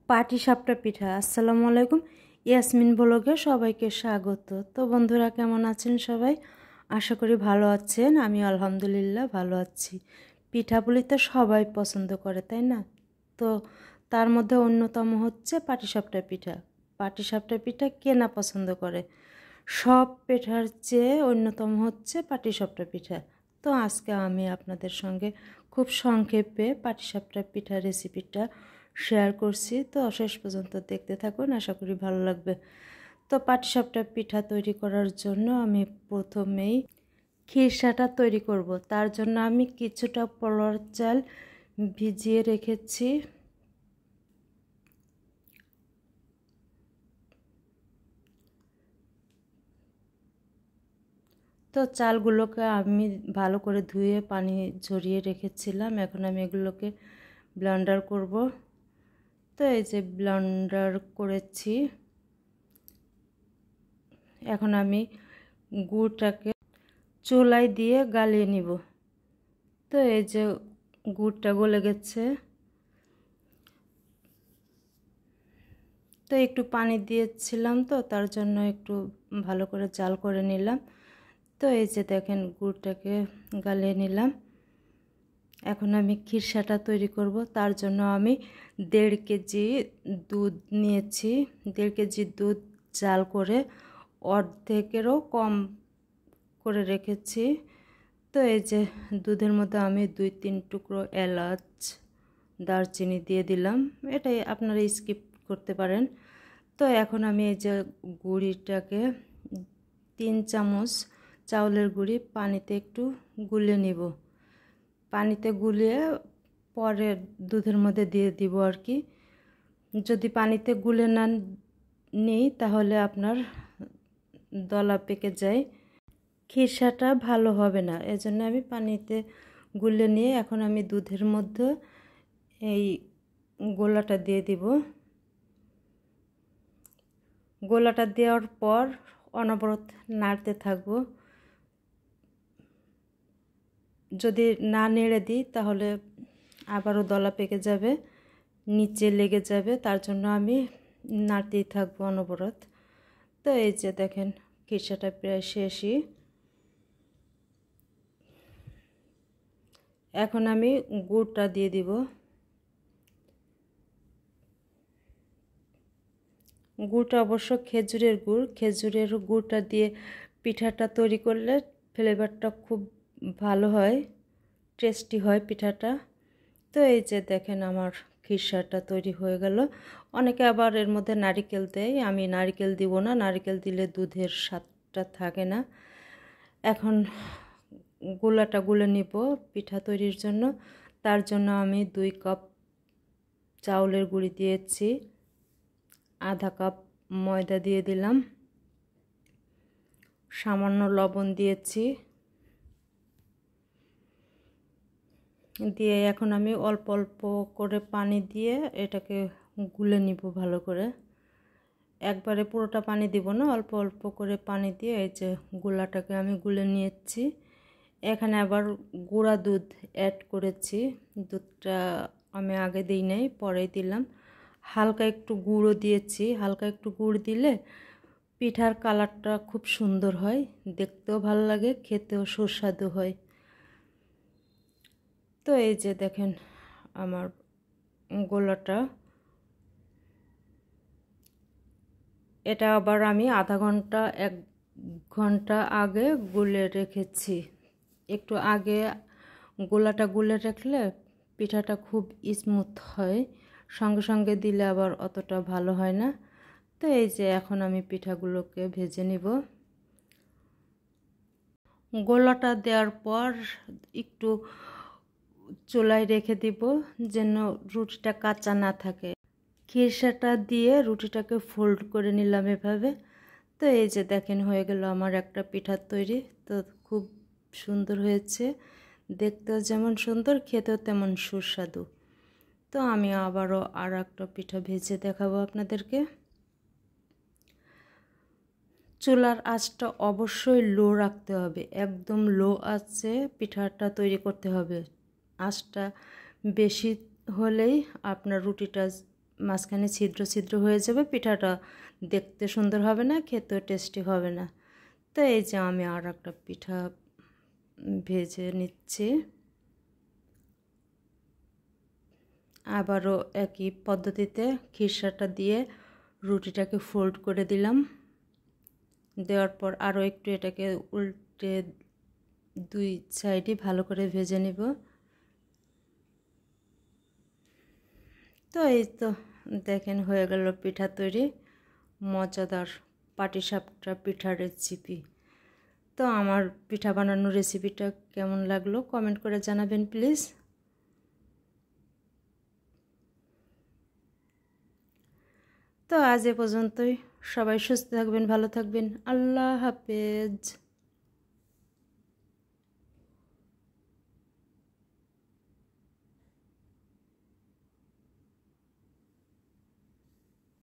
পাটিসাপটা পিঠা। আসসালামু আলাইকুম। ইয়াসমিন ব্লগে সবাইকে স্বাগত। তো বন্ধুরা, কেমন আছেন সবাই? আশা করি ভালো আছেন। আমি আলহামদুলিল্লাহ ভালো আছি। পিঠাপুলি তো সবাই পছন্দ করে, তাই না? তো তার মধ্যে অন্যতম হচ্ছে পাটিসাপটা পিঠা। পাটিসাপটা পিঠা কে না পছন্দ করে? সব পিঠার চেয়ে অন্যতম হচ্ছে পাটিসাপটা পিঠা। তো আজকে আমি আপনাদের সঙ্গে খুব সংক্ষেপে পাটিসাপটা পিঠা রেসিপিটা শেয়ার করছি। তো শেষ পর্যন্ত দেখতে থাকুন, আশা করি ভালো লাগবে। তো পাটিসাপটা পিঠা তৈরি করার জন্য আমি প্রথমেই খিরসাটা তৈরি করব। তার জন্য আমি কিছুটা পোলার চাল ভিজিয়ে রেখেছি। তো চালগুলোকে আমি ভালো করে ধুয়ে পানি ঝরিয়ে রেখেছিলাম। এখন আমি এগুলোকে ব্লেন্ডার করব। তো এই যে ব্লেন্ডার করেছি। এখন আমি গুড়টাকে চুলায় দিয়ে গালিয়ে নিব। তো এই যে গুড়টা গলে গেছে। তো একটু পানি দিয়েছিলাম, তো তার জন্য একটু ভালো করে জাল করে নিলাম। তো এই যে দেখেন গুড়টাকে গালিয়ে নিলাম। এখন আমি খিরসাটা তৈরি করব। তার জন্য আমি 1.5 কেজি দুধ নিয়েছি। 1.5 কেজি দুধ জাল করে অর্ধেকেরও কম করে রেখেছি। তো এই যে দুধের মধ্যে আমি 2-3 টুকরো এলাচ, দারচিনি দিয়ে দিলাম। এটাই আপনারা স্কিপ করতে পারেন। তো এখন আমি এই যে গুঁড়িটাকে 3 চামচ চাউলের গুঁড়ি পানিতে একটু গুলিয়ে নিব। পানিতে গুলিয়ে পরে দুধের মধ্যে দিয়ে দিব আর কি। যদি পানিতে গুলে না নিই তাহলে আপনার দলা পেকে যায়, খিরসাটা ভালো হবে না। এজন্য আমি পানিতে গুলে নিয়ে এখন আমি দুধের মধ্যে এই গোলাটা দিয়ে দিব। গোলাটা দেওয়ার পর অনবরত নাড়তে থাকবো। যদি না নেড়ে দিই তাহলে আবারও দলা পেকে যাবে, নিচে লেগে যাবে। তার জন্য আমি নাড়তেই থাকবো অনবরত। তো এই যে দেখেন খিরসাটা প্রায় শেষই। এখন আমি গুড়টা দিয়ে দিব। গুড়টা অবশ্য খেজুরের গুড়। খেজুরের গুড়টা দিয়ে পিঠাটা তৈরি করলে ফ্লেভারটা খুব ভালো হয়, টেস্টি হয় পিঠাটা। তো এই যে দেখেন আমার খিরসাটা তৈরি হয়ে গেল। অনেকে আবার এর মধ্যে নারকেল দেয়, আমি নারকেল দিব না। নারকেল দিলে দুধের স্বাদটা থাকে না। এখন গোলাটা গুলে নিব পিঠা তৈরির জন্য। তার জন্য আমি 2 কাপ চাউলের গুঁড়ি দিয়েছি, আধা কাপ ময়দা দিয়ে দিলাম, সামান্য লবণ দিয়েছি। দিয়ে এখন আমি অল্প অল্প করে পানি দিয়ে এটাকে গুলে নিব ভালো করে। একবারে পুরোটা পানি দিব না, অল্প অল্প করে পানি দিয়ে এই যে গোলাটাকে আমি গুলে নিয়েছি। এখানে আবার গুঁড়া দুধ অ্যাড করেছি। দুধটা আমি আগে দিই নাই, পরেই দিলাম। হালকা একটু গুঁড়ো দিয়েছি। হালকা একটু গুড় দিলে পিঠার কালারটা খুব সুন্দর হয়, দেখতেও ভালো লাগে, খেতেও সুস্বাদু হয়। তো এই যে দেখেন আমার গোলাটা, এটা আবার আমি আধা ঘন্টা 1 ঘন্টা আগে গুলে রেখেছি। একটু আগে গোলাটা গুলে রাখলে পিঠাটা খুব স্মুথ হয়, সঙ্গে সঙ্গে দিলে আবার অতটা ভালো হয় না। তো এই যে এখন আমি পিঠাগুলোকে ভেজে নিব। গোলাটা দেওয়ার পর একটু চুলায় রেখে দিব যেন রুটিটা কাঁচা না থাকে। খিরসাটা দিয়ে রুটিটাকে ফোল্ড করে নিলাম এভাবে। তো এই যে দেখেন হয়ে গেল আমার একটা পিঠা তৈরি। তো খুব সুন্দর হয়েছে, দেখতেও যেমন সুন্দর, খেতেও তেমন সুস্বাদু। তো আমি আবারও আর একটা পিঠা ভেজে দেখাবো আপনাদেরকে। চুলার আঁচটা অবশ্যই লো রাখতে হবে, একদম লো আঁচে পিঠাটা তৈরি করতে হবে। আঁচটা বেশি হলেই আপনার রুটিটা মাঝখানে ছিদ্র ছিদ্র হয়ে যাবে, পিঠাটা দেখতে সুন্দর হবে না, খেতেও টেস্টি হবে না। তো এই যে আমি আর একটা পিঠা ভেজে নিচ্ছি। আবারও একই পদ্ধতিতে খিরসাটা দিয়ে রুটিটাকে ফোল্ড করে দিলাম। দেওয়ার পর আরও একটু এটাকে উল্টে দুই সাইডই ভালো করে ভেজে নিব। তো এই তো দেখেন হয়ে গেল পিঠা তৈরি, মজাদার পাটিসাপটা পিঠার রেসিপি। তো আমার পিঠা বানানোর রেসিপিটা কেমন লাগলো কমেন্ট করে জানাবেন প্লিজ। তো আজ এ পর্যন্তই, সবাই সুস্থ থাকবেন, ভালো থাকবেন, আল্লাহ হাফেজ।